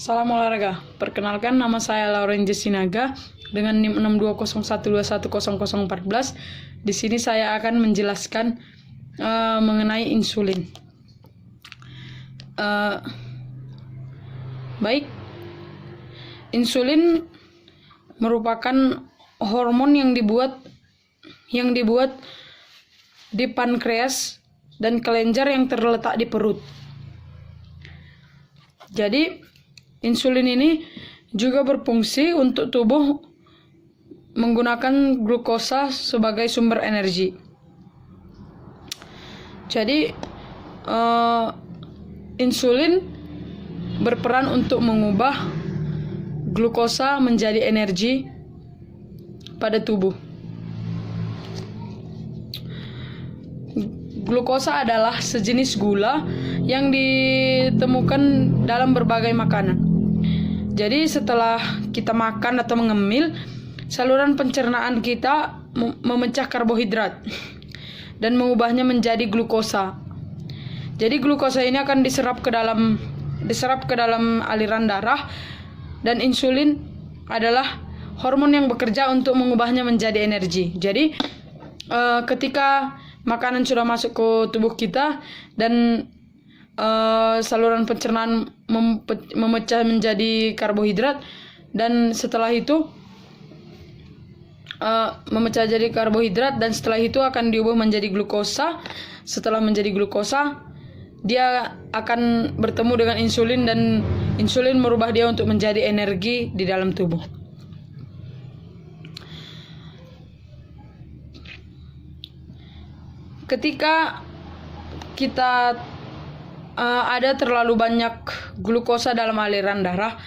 Salam olahraga. Perkenalkan, nama saya Lauren Jesinaga dengan NIM 6201210014. Di sini saya akan menjelaskan mengenai insulin. Baik, insulin merupakan hormon yang dibuat di pankreas dan kelenjar yang terletak di perut. Jadi, insulin ini juga berfungsi untuk tubuh menggunakan glukosa sebagai sumber energi. Jadi, insulin berperan untuk mengubah glukosa menjadi energi pada tubuh. Glukosa adalah sejenis gula yang ditemukan dalam berbagai makanan. Jadi setelah kita makan atau mengemil, saluran pencernaan kita memecah karbohidrat dan mengubahnya menjadi glukosa. Jadi glukosa ini akan diserap ke dalam aliran darah, dan insulin adalah hormon yang bekerja untuk mengubahnya menjadi energi. Jadi ketika makanan sudah masuk ke tubuh kita dan saluran pencernaan memecah menjadi karbohidrat, dan setelah itu memecah jadi karbohidrat, dan setelah itu akan diubah menjadi glukosa. Setelah menjadi glukosa, dia akan bertemu dengan insulin, dan insulin merubah dia untuk menjadi energi di dalam tubuh. Ketika kita ada terlalu banyak glukosa dalam aliran darah,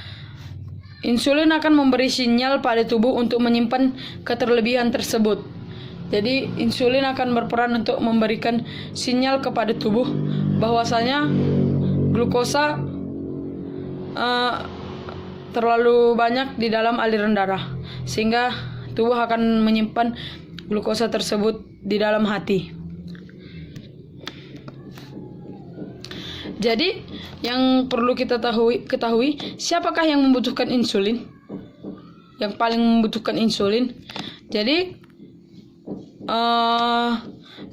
insulin akan memberi sinyal pada tubuh untuk menyimpan keterlebihan tersebut. Jadi insulin akan berperan untuk memberikan sinyal kepada tubuh bahwasanya glukosa terlalu banyak di dalam aliran darah, sehingga tubuh akan menyimpan glukosa tersebut di dalam hati. Jadi, yang perlu kita ketahui, siapakah yang membutuhkan insulin? Yang paling membutuhkan insulin. Jadi,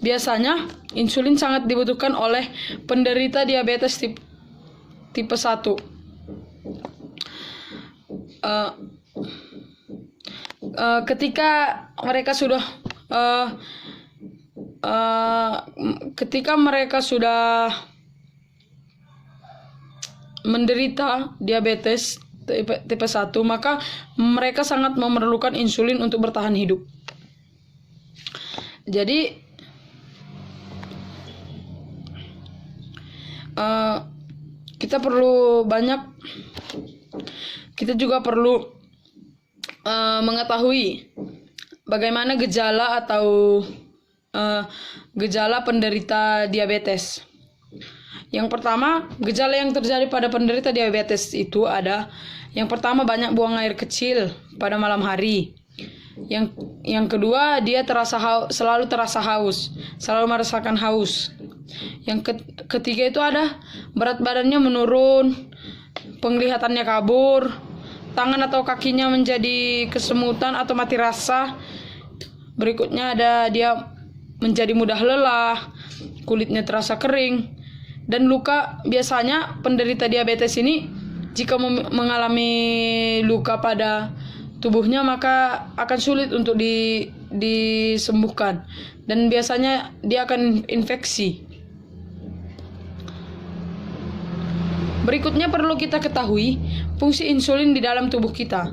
biasanya insulin sangat dibutuhkan oleh penderita diabetes tipe 1. Ketika mereka sudah menderita diabetes tipe 1, maka mereka sangat memerlukan insulin untuk bertahan hidup. Jadi kita juga perlu mengetahui bagaimana gejala atau gejala penderita diabetes. Yang pertama, gejala yang terjadi pada penderita diabetes itu ada: yang pertama, banyak buang air kecil pada malam hari. Yang kedua, dia selalu terasa haus, selalu merasakan haus. Yang ketiga itu ada berat badannya menurun, penglihatannya kabur, tangan atau kakinya menjadi kesemutan atau mati rasa. Berikutnya ada dia menjadi mudah lelah, kulitnya terasa kering, dan luka. Biasanya penderita diabetes ini jika mengalami luka pada tubuhnya, maka akan sulit untuk disembuhkan, dan biasanya dia akan infeksi. Berikutnya perlu kita ketahui fungsi insulin di dalam tubuh kita.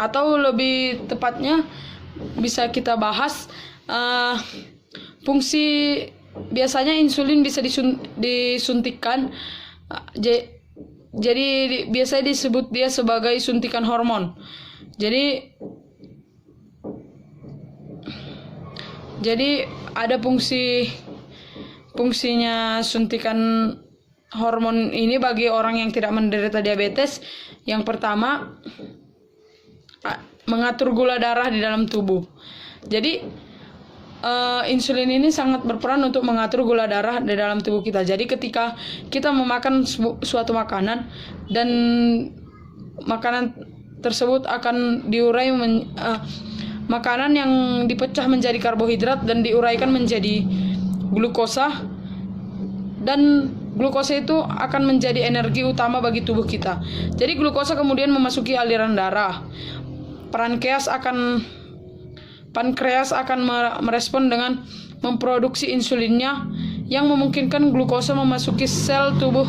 Atau lebih tepatnya bisa kita bahas fungsi. Biasanya insulin bisa disuntikkan. Jadi biasanya disebut dia sebagai suntikan hormon. Jadi ada fungsinya suntikan hormon ini bagi orang yang tidak menderita diabetes. Yang pertama, mengatur gula darah di dalam tubuh. Jadi insulin ini sangat berperan untuk mengatur gula darah di dalam tubuh kita. Jadi ketika kita memakan suatu makanan dan makanan tersebut akan diurai makanan yang dipecah menjadi karbohidrat dan diuraikan menjadi glukosa, dan glukosa itu akan menjadi energi utama bagi tubuh kita. Jadi glukosa kemudian memasuki aliran darah. Pankreas akan merespon dengan memproduksi insulinnya yang memungkinkan glukosa memasuki sel tubuh,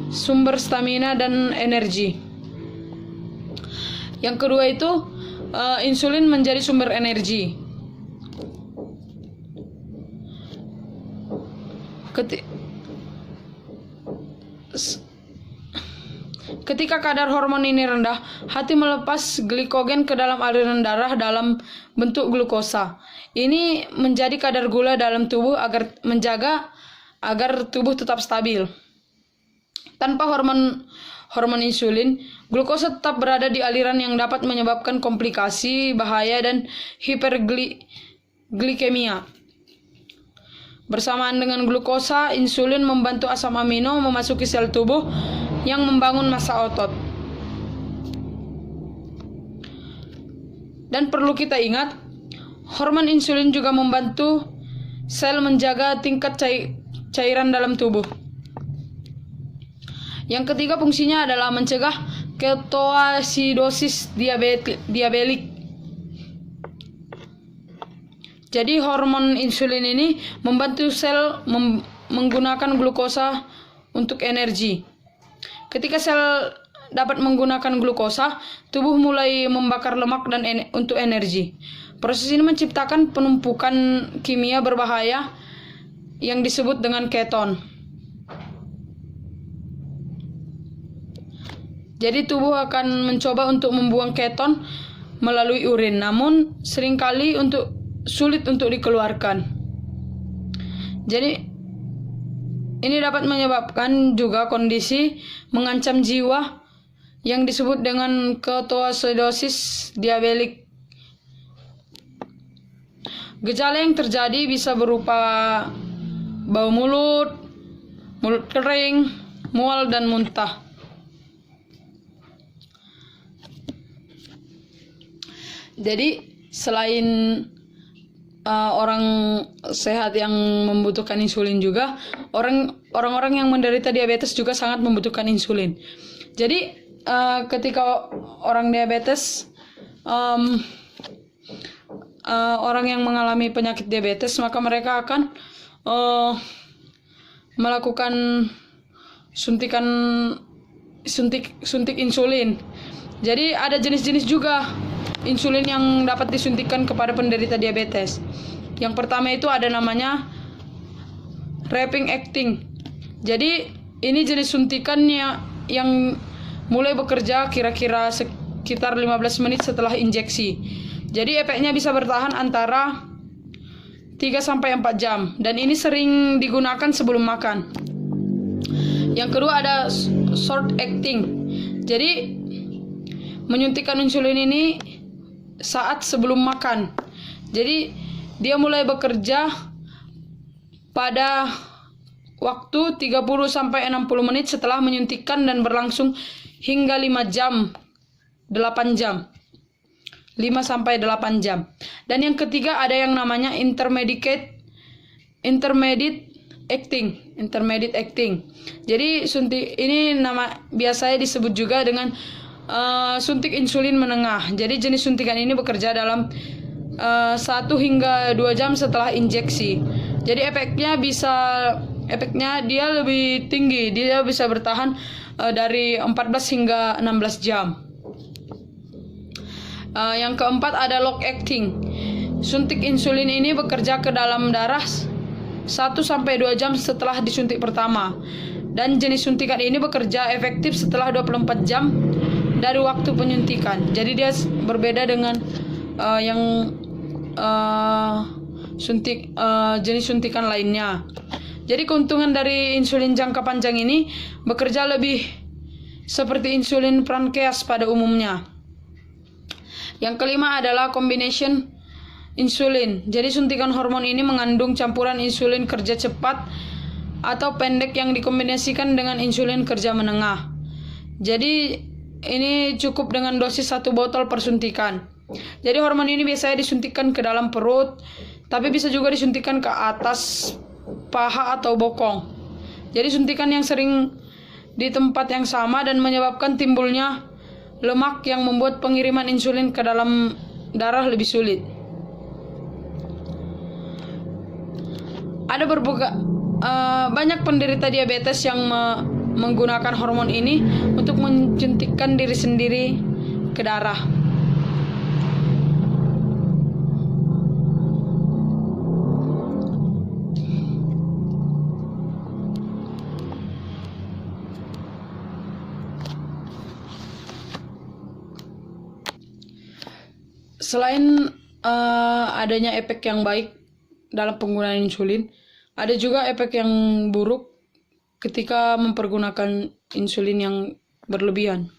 sumber stamina dan energi. Yang kedua itu insulin menjadi sumber energi. Ketika kadar hormon ini rendah, hati melepas glikogen ke dalam aliran darah dalam bentuk glukosa. Ini menjadi kadar gula dalam tubuh agar tubuh tetap stabil. Tanpa hormon insulin, glukosa tetap berada di aliran yang dapat menyebabkan komplikasi, bahaya, dan hiperglikemia. Bersamaan dengan glukosa, insulin membantu asam amino memasuki sel tubuh yang membangun massa otot. Dan perlu kita ingat, hormon insulin juga membantu sel menjaga tingkat cairan dalam tubuh. Yang ketiga fungsinya adalah mencegah ketoasidosis diabetik. Jadi hormon insulin ini membantu sel menggunakan glukosa untuk energi. Ketika sel dapat menggunakan glukosa, tubuh mulai membakar lemak dan untuk energi. Proses ini menciptakan penumpukan kimia berbahaya yang disebut dengan keton. Jadi tubuh akan mencoba untuk membuang keton melalui urin, namun seringkali sulit untuk dikeluarkan. Jadi ini dapat menyebabkan juga kondisi mengancam jiwa yang disebut dengan ketoasidosis diabetik. Gejala yang terjadi bisa berupa bau mulut kering, mual, dan muntah. Jadi selain orang sehat yang membutuhkan insulin juga, orang-orang yang menderita diabetes juga sangat membutuhkan insulin. Jadi ketika orang diabetes, orang yang mengalami penyakit diabetes, maka mereka akan melakukan suntik insulin. Jadi ada jenis-jenis juga insulin yang dapat disuntikan kepada penderita diabetes. Yang pertama itu ada namanya rapid acting. Jadi ini jenis suntikannya yang mulai bekerja kira-kira sekitar 15 menit setelah injeksi. Jadi efeknya bisa bertahan antara 3-4 jam, dan ini sering digunakan sebelum makan. Yang kedua ada short acting. Jadi menyuntikkan insulin ini saat sebelum makan. Jadi dia mulai bekerja pada waktu 30-60 menit setelah menyuntikkan dan berlangsung hingga 8 jam. 5-8 jam. Dan yang ketiga ada yang namanya intermediate acting. Jadi ini biasanya disebut juga dengan suntik insulin menengah. Jadi jenis suntikan ini bekerja dalam 1 hingga 2 jam setelah injeksi. Jadi efeknya dia lebih tinggi. Dia bisa bertahan dari 14 hingga 16 jam. Yang keempat ada long acting. Suntik insulin ini bekerja ke dalam darah 1-2 jam setelah disuntik pertama. Dan jenis suntikan ini bekerja efektif setelah 24 jam dari waktu penyuntikan. Jadi dia berbeda dengan jenis suntikan lainnya. Jadi keuntungan dari insulin jangka panjang ini bekerja lebih seperti insulin pankreas pada umumnya. Yang kelima adalah combination insulin. Jadi suntikan hormon ini mengandung campuran insulin kerja cepat atau pendek yang dikombinasikan dengan insulin kerja menengah. Jadi ini cukup dengan dosis 1 botol per suntikan. Jadi hormon ini biasanya disuntikan ke dalam perut, tapi bisa juga disuntikan ke atas paha atau bokong. Jadi suntikan yang sering di tempat yang sama dan menyebabkan timbulnya lemak yang membuat pengiriman insulin ke dalam darah lebih sulit. Ada banyak penderita diabetes yang menggunakan hormon ini untuk mensuntikkan diri sendiri ke darah. Selain adanya efek yang baik dalam penggunaan insulin, ada juga efek yang buruk ketika mempergunakan insulin yang berlebihan.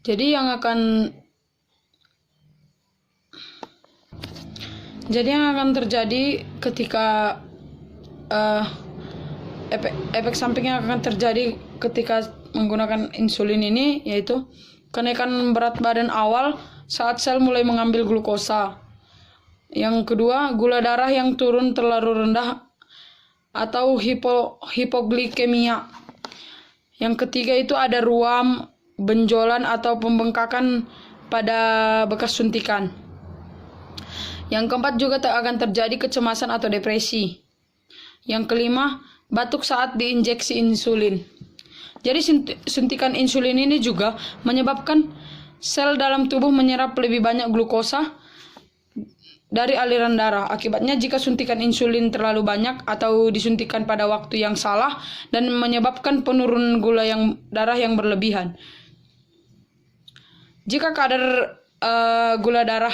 Jadi yang akan terjadi ketika efek samping yang akan terjadi ketika menggunakan insulin ini yaitu kenaikan berat badan awal saat sel mulai mengambil glukosa. Yang kedua, gula darah yang turun terlalu rendah atau hipoglikemia. Yang ketiga itu ada ruam, benjolan atau pembengkakan pada bekas suntikan. Yang keempat juga akan terjadi kecemasan atau depresi. Yang kelima, batuk saat diinjeksi insulin. Jadi suntikan insulin ini juga menyebabkan sel dalam tubuh menyerap lebih banyak glukosa dari aliran darah. Akibatnya jika suntikan insulin terlalu banyak atau disuntikan pada waktu yang salah dan menyebabkan penurunan gula darah yang berlebihan. Jika kadar gula darah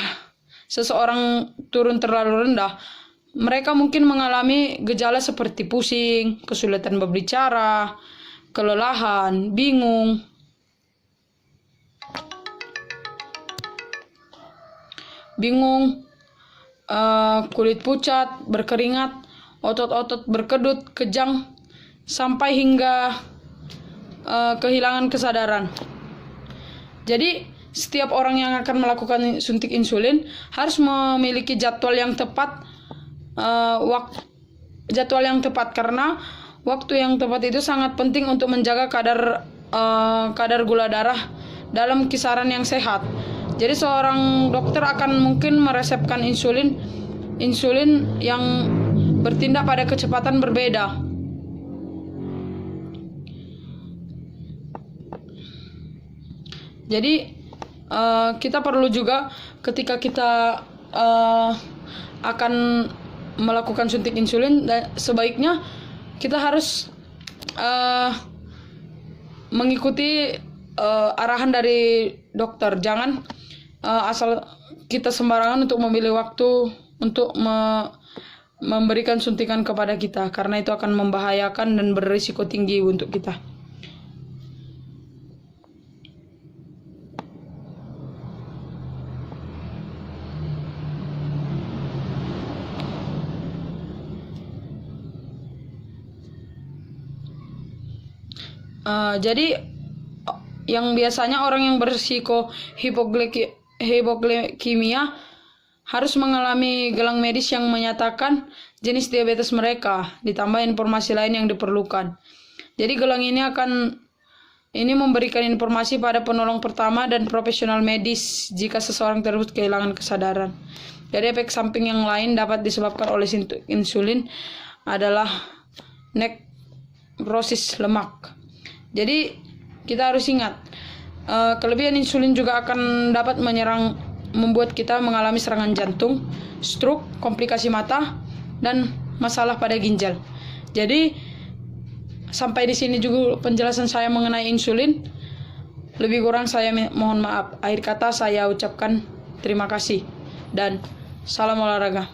seseorang turun terlalu rendah, mereka mungkin mengalami gejala seperti pusing, kesulitan berbicara, kelelahan, bingung, kulit pucat, berkeringat, otot-otot berkedut, kejang, sampai hingga kehilangan kesadaran. Jadi setiap orang yang akan melakukan suntik insulin harus memiliki jadwal yang tepat, karena waktu yang tepat itu sangat penting untuk menjaga kadar gula darah dalam kisaran yang sehat. Jadi seorang dokter akan mungkin meresepkan insulin yang bertindak pada kecepatan berbeda. Jadi kita perlu juga ketika kita akan melakukan suntik insulin, sebaiknya kita harus mengikuti arahan dari dokter. Jangan asal kita sembarangan untuk memilih waktu untuk memberikan suntikan kepada kita, karena itu akan membahayakan dan berisiko tinggi untuk kita. Jadi yang biasanya orang yang berisiko hipoglikemia harus mengalami gelang medis yang menyatakan jenis diabetes mereka, ditambah informasi lain yang diperlukan. Jadi gelang ini memberikan informasi pada penolong pertama dan profesional medis jika seseorang tersebut kehilangan kesadaran. Jadi efek samping yang lain dapat disebabkan oleh insulin adalah nekrosis lemak. Jadi kita harus ingat, kelebihan insulin juga akan dapat membuat kita mengalami serangan jantung, stroke, komplikasi mata, dan masalah pada ginjal. Jadi sampai di sini juga penjelasan saya mengenai insulin. Lebih kurang saya mohon maaf. Akhir kata saya ucapkan terima kasih dan salam olahraga.